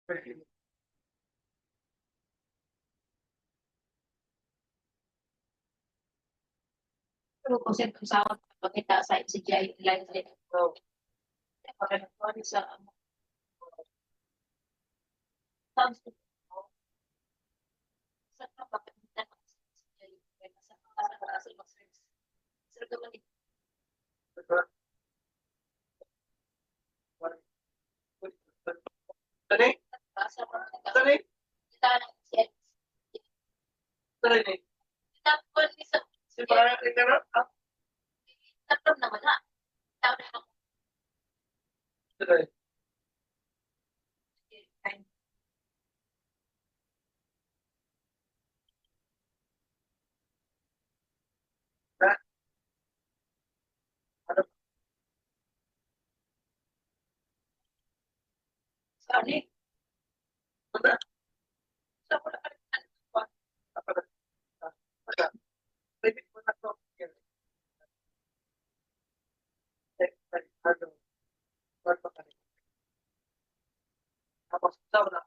Pero kung siyempre sa akin, pakita sa si Jai live din. So, para sa sounds sa kapakita si Jai sa asal mag-service. Sir ka ba Tani? Tani? Kita na siya. Tani? Kita po sa si para ka na. Tapos naman na. Tapos Tani? Sorry. Sa ko na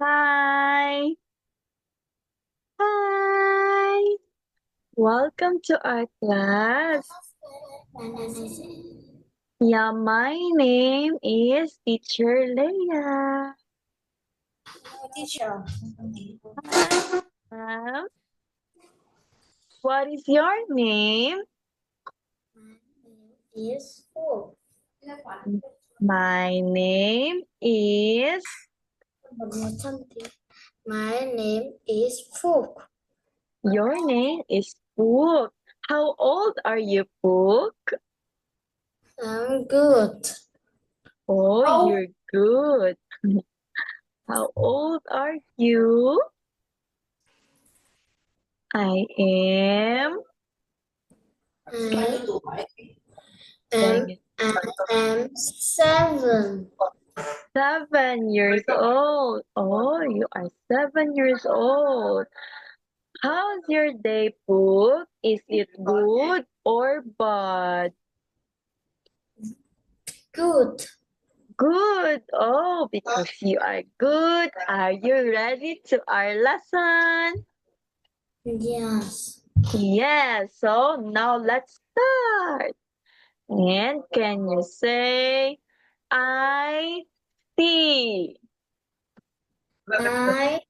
Hi. Hi. Welcome to our class. Yeah, my name is Teacher Leia. Teacher. What is your name? Is full. My name is... My name is Fook. Your name is Pook. How old are you, Pook? I'm good. Oh, you're good. How old are you? I am... I am 7. 7 years old. Oh, you are 7 years old. How's your day, Pook? Is it good or bad? Good. Good. Oh, because you are good. Are you ready to our lesson? Yes. Yes. So now let's start. And can you say, I see? I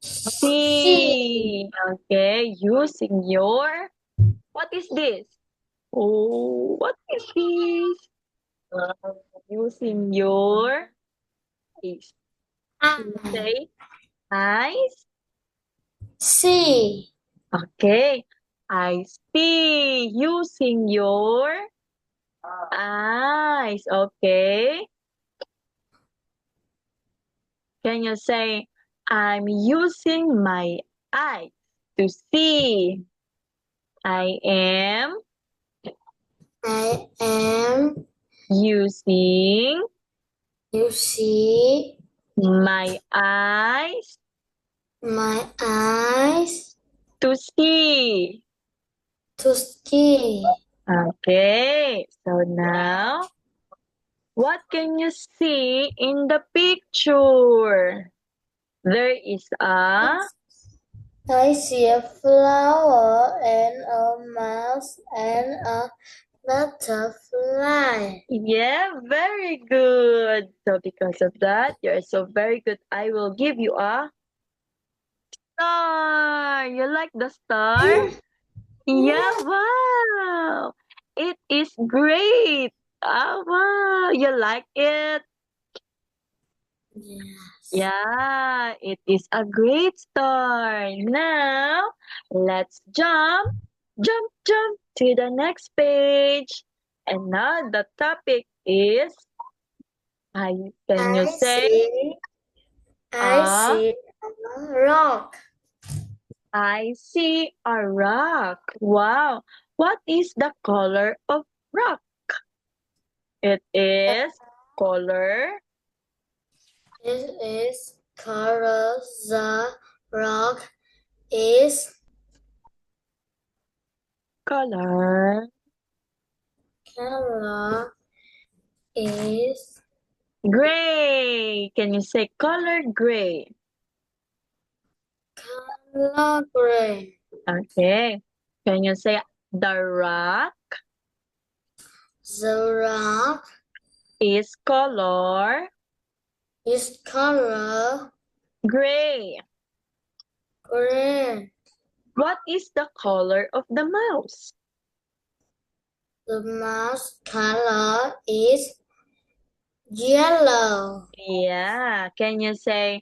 See. Okay, using your... What is this? Oh, what is this? Using your eyes. Say eyes. see. Okay. I see. Using your eyes. Okay. Can you say, I'm using my eyes to see? I am I am using using my eyes my eyes to see. to see. Okay, so now What can you see in the picture? There is a I see a flower and a mouse and a butterfly. yeah, very good. So because of that, you're so very good. I will give you a star. You like the star? Yeah, wow. It is great. Oh, wow. You like it? Yes. Yeah, it is a great start. Now, let's jump to the next page. And now the topic is, can you I say, see. I uh, see a rock. I see a rock. Wow. What is the color of rock? It is color, It is color. The rock is color color is gray. Can you say color gray? color gray. Okay. Can you say the rock The rock is color is color gray? green. What is the color of the mouse? The mouse color is yellow. Yeah. Can you say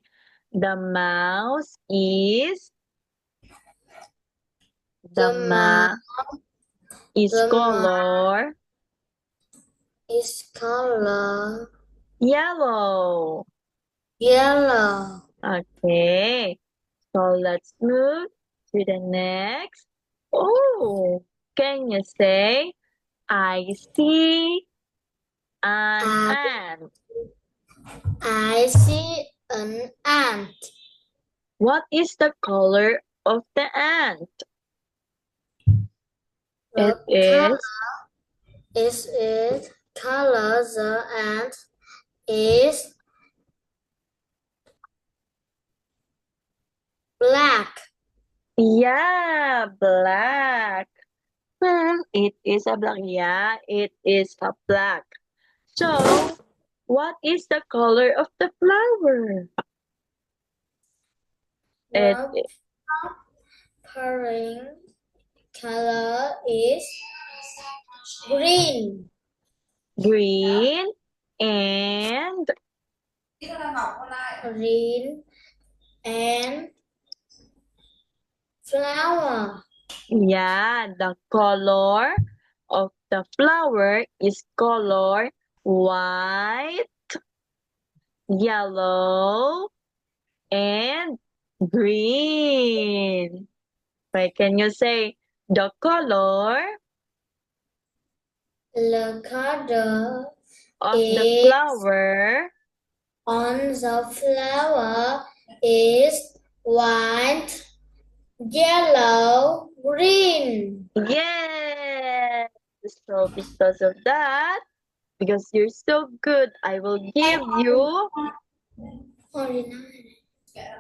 the mouse is the The ma is the mouse color is color yellow? yellow. Okay. So let's move to the next. Oh, can you say I see an I, ant? I see an ant. What is the color of the ant? It The color is is it color. The ant is black. yeah, black. It is a black. Yeah, it is a black. So, what is the color of the flower? It The purring color is green. green and Green and flower. yeah, the color of the flower is color white, yellow, and green. Right? Can you say the color The color of the is flower on the flower is white, yellow, green. yes. So because of that, because you're so good, I will give you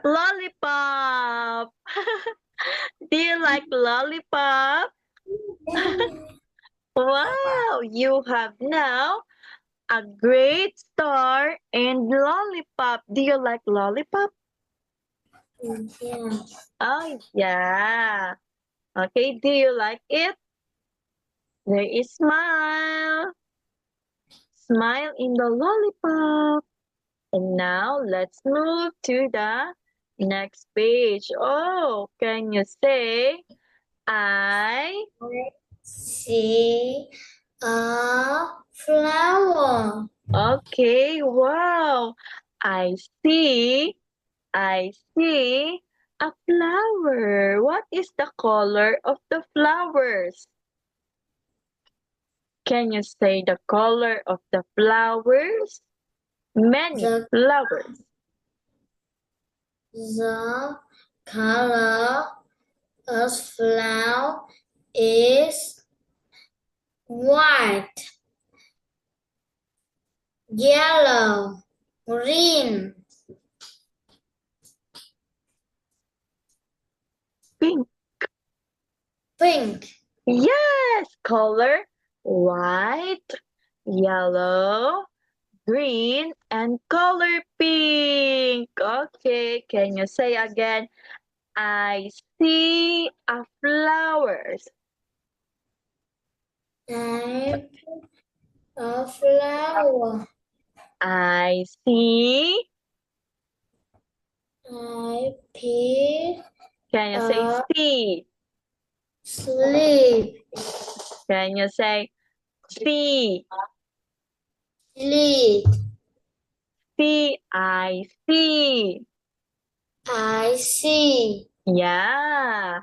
lollipop. Do you like lollipop? Wow, you have now a great star and lollipop. Do you like lollipop? Yeah. Oh, yeah. Okay, do you like it? There is smile. Smile in the lollipop. And now let's move to the next page. Oh, can you say I See a flower. okay, wow. I see I see a flower. What is the color of the flowers? Can you say the color of the flowers? Many The, flowers. the color of flower is white. yellow, green, Pink. pink, Yes, color white, yellow, green, and color pink. Okay, can you say again? I see a flowers. type of flower. I see. I pick Can you say a see? sleep, Can you say see? sleep. See, I see. I see Yeah,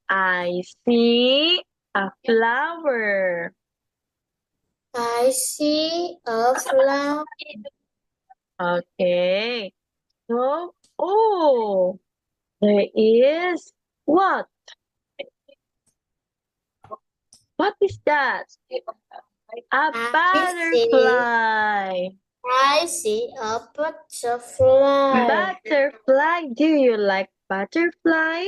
I see a flower. I see a flower. Okay. So, oh, there is what? What is that? A butterfly. I see a butterfly. Butterfly. Do you like butterfly?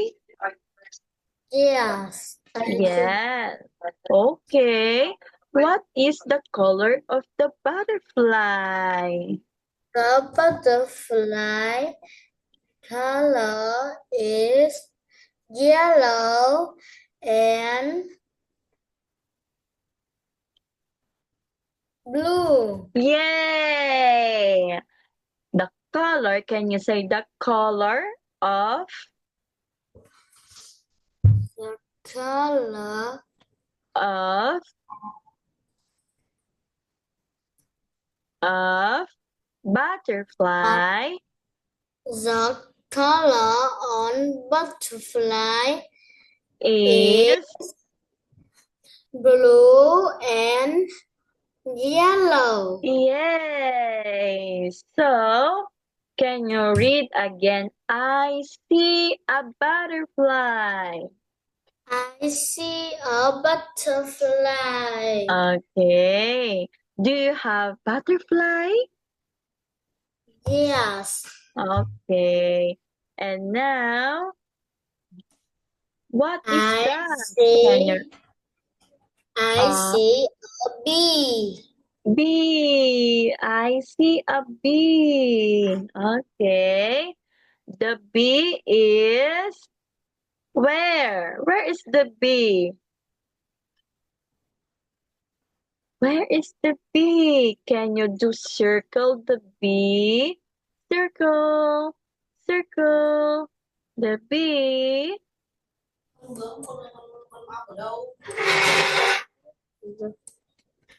Yes, I do. Yes. Okay. What is the color of the butterfly? The butterfly color is yellow and blue. Yay! The color, can you say the color of The color of of butterfly the color on butterfly is is blue and yellow. yay. So, can you read again? I see a butterfly. I see a butterfly. Okay. Do you have butterfly? Yes, Okay. And now, what is I that? Can you I see a bee. bee? I see a bee. Okay. The bee is where? Where is the bee? Where is the bee? Can you do circle the bee? Circle, circle the bee.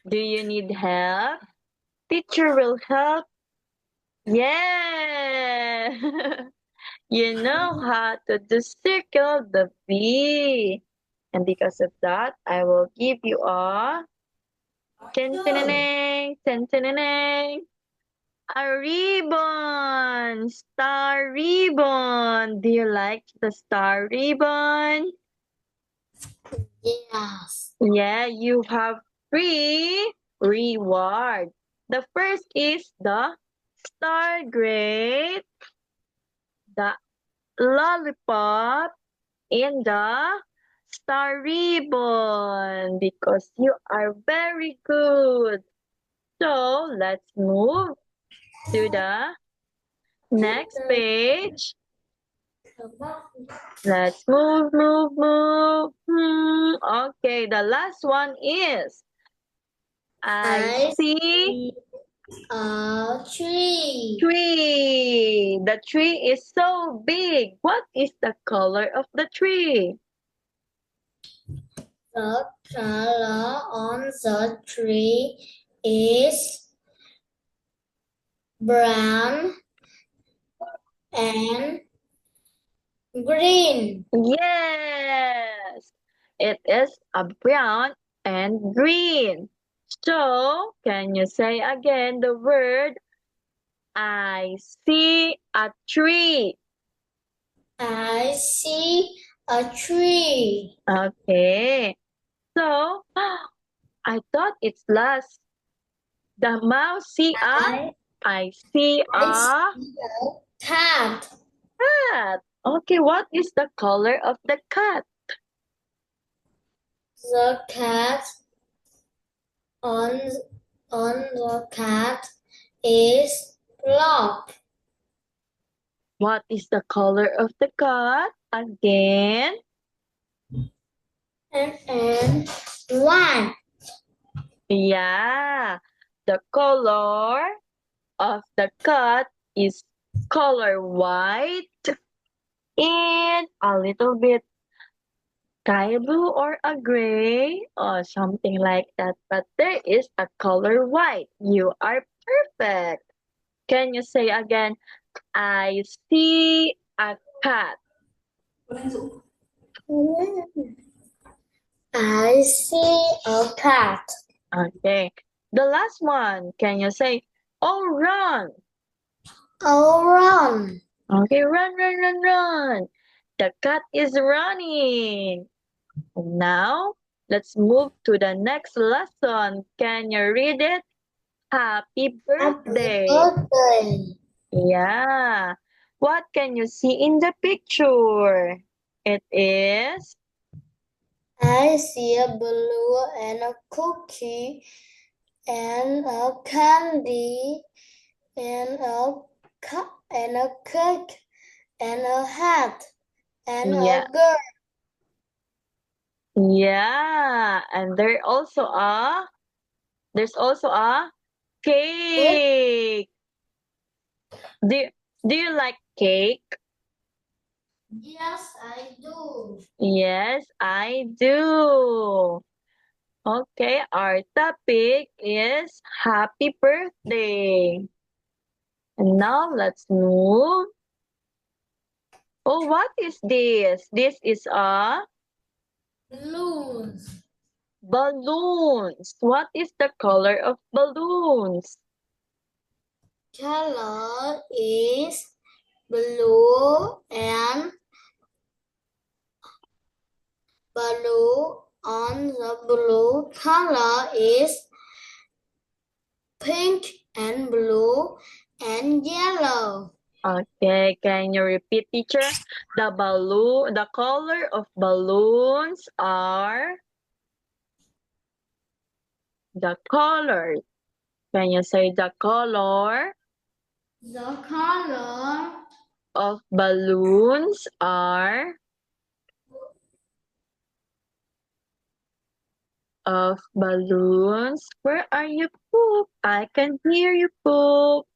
Do you need help? Teacher will help. Yeah. You know how to do circle the bee. And because of that, I will give you a ten a ribbon, star ribbon. Do you like the star ribbon? Yes, Yeah, you have three rewards. The first is the star grade, the lollipop, and the star ribbon because you are very good. So let's move to the next page. Let's move. Okay, the last one is I I see see a tree. tree. The tree is so big. What is the color of the tree? The color on the tree is brown and green. Yes, it is a brown and green. So, can you say again the word I see a tree? I see a tree. Okay. So, I thought it's last. The mouse see a? I see I a see a cat. cat. Okay, what is the color of the cat? The cat on the cat is black. What is the color of the cat? Again. And white. Yeah. The color of the cat is color white and a little bit sky blue or a gray or something like that. But there is a color white. You are perfect. Can you say again? I see a cat. I see a cat. Okay. The last one. Can you say, oh, run? Oh, run. Okay, run, run, run, run. The cat is running. Now, let's move to the next lesson. Can you read it? Happy Happy birthday. birthday. Yeah. What can you see in the picture? It is, I see a balloon and a cookie and a candy and a cake and a hat and yeah, a girl. yeah. And there's also a cake. Do, do you like cake? Yes, I do. Yes, I do. Okay, our topic is happy birthday. And now let's move. Oh, what is this? This is a Balloons. balloons. What is the color of balloons? Color is blue and blue. On the blue color is pink and blue and yellow. Okay, can you repeat, teacher? The color of balloons are the color. Can you say the color The color of balloons are Where are you, Pook? I can hear you, Pook.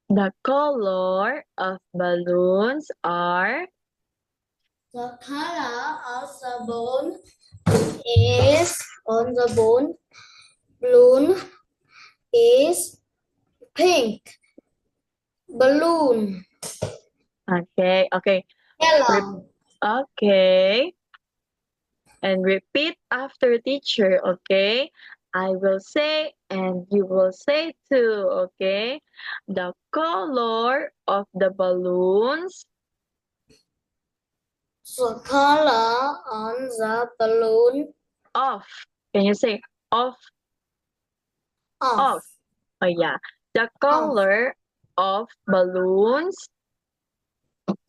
The color of balloons are the color of the bone is on the bone balloon is pink. Balloon okay. yellow. Okay. And repeat after teacher, okay? I will say and you will say too, okay? The color of the balloons The color on the balloon of. Can you say of? of Oh yeah. The color of balloons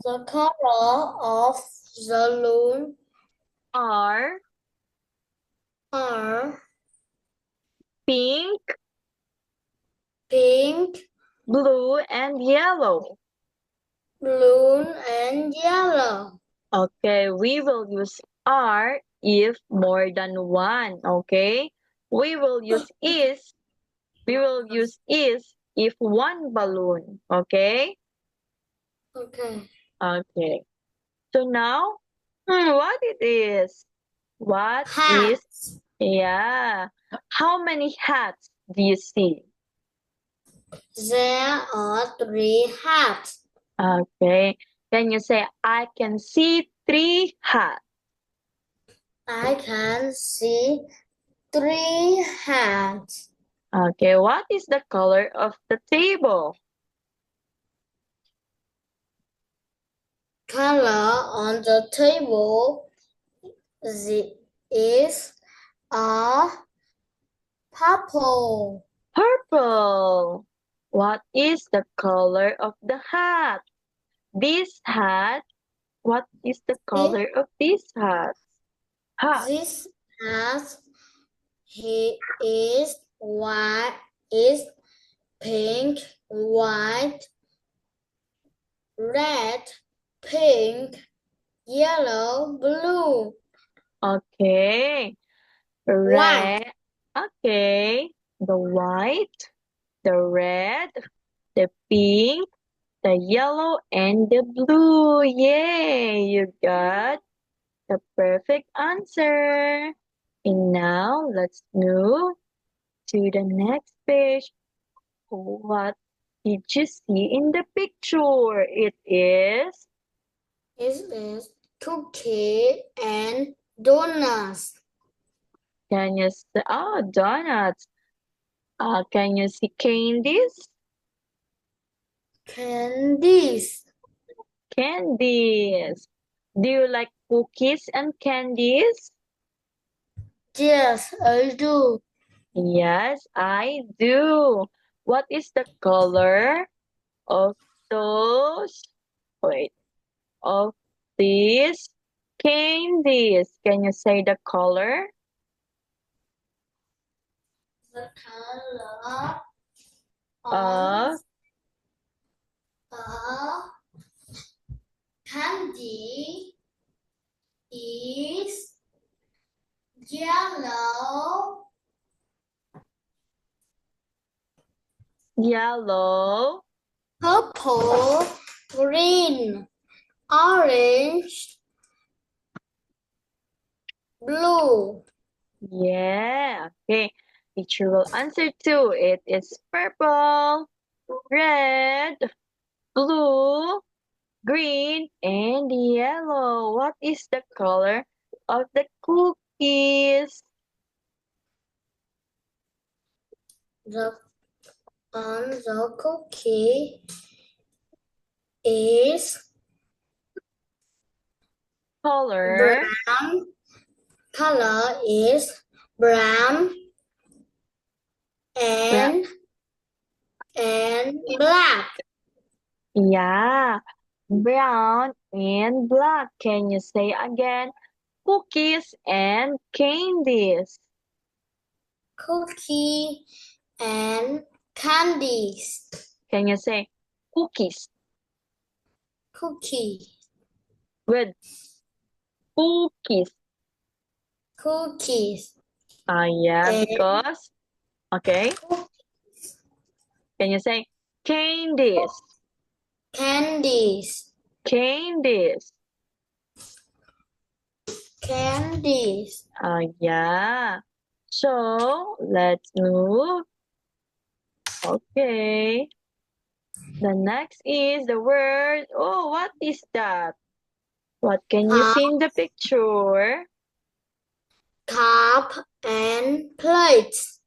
the color of the balloon are are pink, pink, blue, and yellow. blue, and yellow. Okay, we will use are if more than one, okay? We will use is if one balloon, okay? Okay. Okay. So now, what it is? What is, Hats. yeah. How many hats do you see? There are 3 hats. Okay. Can you say, I can see 3 hats? I can see 3 hats. Okay, what is the color of the table? Color on the table is a Purple. Purple. What is the color of the hat? This hat. What is the color of this hat? Hat. This has he is white is pink, white, red, pink, yellow, blue. Okay. White. Red. Okay. The white, the red, the pink, the yellow, and the blue. Yay! You got the perfect answer. And now let's move to the next page. What did you see in the picture? It is Cookie and donuts. can you see donuts? Can you see candies? Candies. Candies. Do you like cookies and candies? Yes, I do. Yes, I do. What is the color of those? Wait, of these candies? Can you say the color? The color Of a candy is yellow, yellow, purple, green, orange, blue. yeah. Okay, teacher will answer too. It is purple, red, blue, green, and yellow. What is the color of the cookies? The cookie is Color, brown. Color is brown and black. yeah, brown and black. Can you say again? Cookies and candies. Cookie and candies. Can you say cookies Cookie. with cookies? Cookies. Yeah, And because, okay. Can you say candies? candies. Candies. Candies. Yeah. So, let's move. Okay. The next is the word. Oh, what is that? What can you see in the picture? Cup and plates.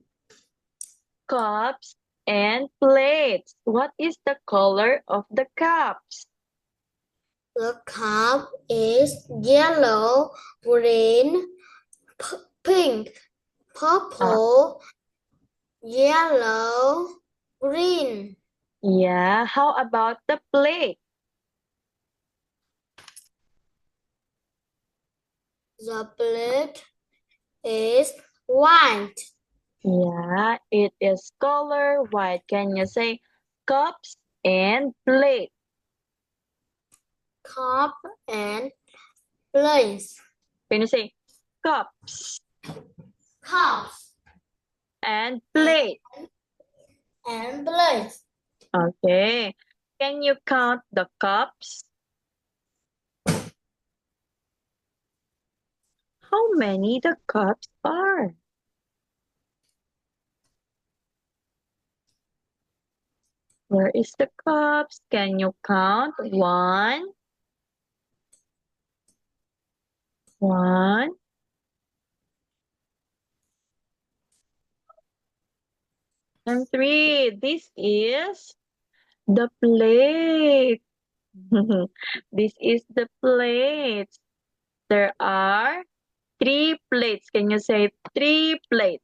Cups and plates. What is the color of the cups? The cup is yellow, green, pink, purple, yellow, green. Yeah, how about the plate? The plate is white. Yeah, it is color white. Can you say cups and plate? Cup and plates. Can you say cups Cups and plate? and plates. Okay. Can you count the cups? How many the cups are? Where is the cups? Can you count? One, and three. This is the plate. This is the plate. There are three plates. Can you say three plates?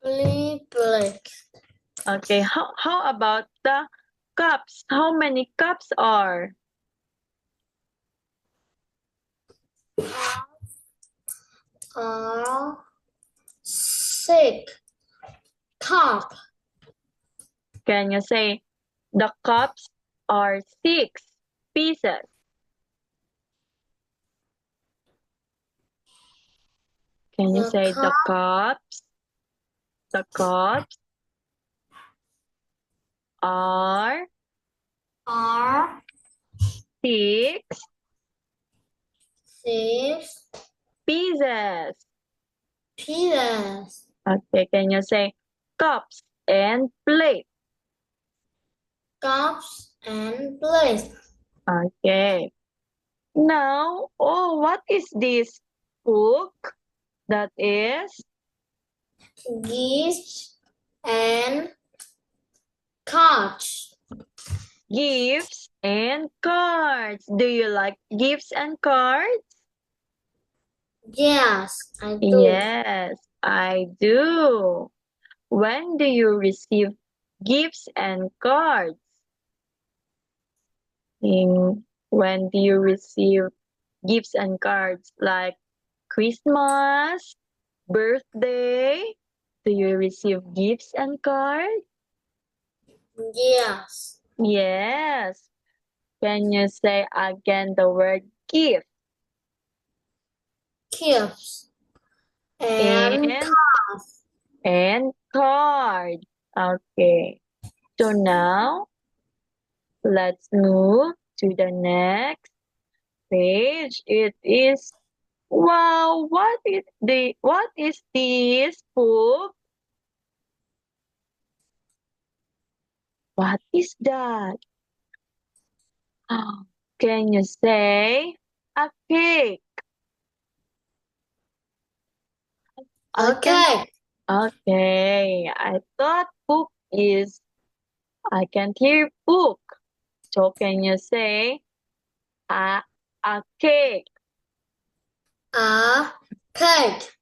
Black. Okay, how about the cups? How many cups are? Six. Cup. Can you say the cups are 6 pieces? Can you The say the cup cups are are 6 six pieces? pieces. Okay, can you say cups and plates? Cups and plates. Okay. Now, oh, what is this book? That is Gifts and cards. gifts and cards. Do you like gifts and cards? Yes, I do. Yes, I do. When do you receive gifts and cards? When do you receive gifts and cards like Christmas, birthday? Do you receive gifts and cards? Yes. Yes. Can you say again the word gift? Gifts and And cards. and card. Okay. So now let's move to the next page. It is wow, what is this book? What is that? Oh, can you say a cake? I can Okay. Okay. I thought book is I can't hear book. So can you say a a cake? A cake.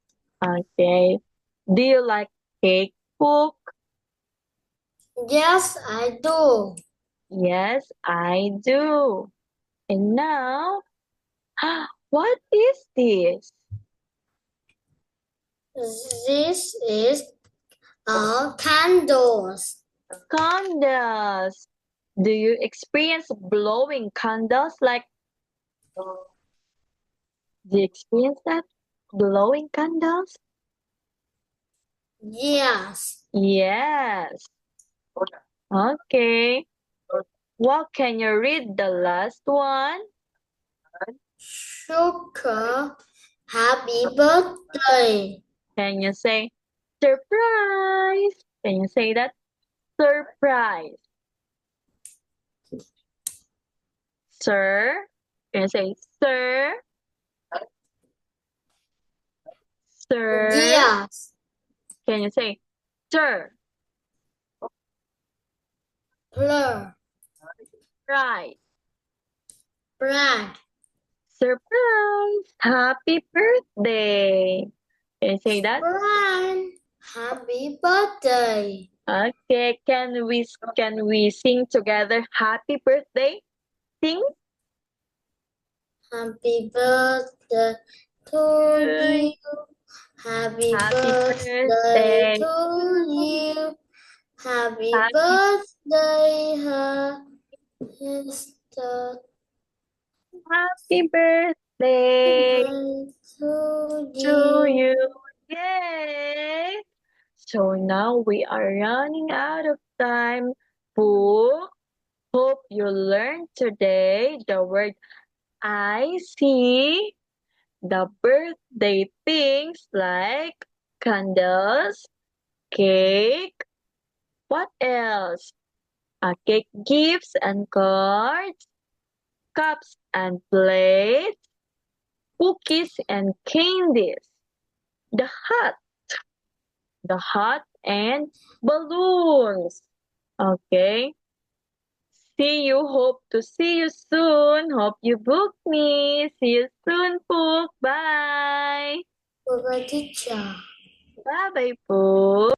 Okay. Do you like cake book? Yes, I do. Yes, I do. And now, what is this? This is a candles. Candles. Do you experience blowing candles like, do you experience that? Blowing candles? Yes. Yes. Okay. What can you read the last one? Sugar. Happy birthday. Can you say surprise? Can you say that? Surprise. Sir. Can you say sir? Sir. Yes. Can you say sir? Blur. Right. Brad. Surprise. Happy birthday. Can you say that? Brian. Happy birthday. Okay. Can we sing together? Happy birthday. Sing. Happy birthday to you. Happy Happy birthday birthday. to you. Happy Happy birthday, Mr. Happy birthday to to you. you. Yay! So now we are running out of time. Pooh, hope you learned today the word I see, the birthday things like candles, cake, what else? Cake gifts and cards, cups and plates, cookies and candies, the hat and balloons. Okay. See you. Hope to see you soon. Hope you book me. See you soon, Pook. Bye. Bye-bye, teacher. Bye-bye, Pook.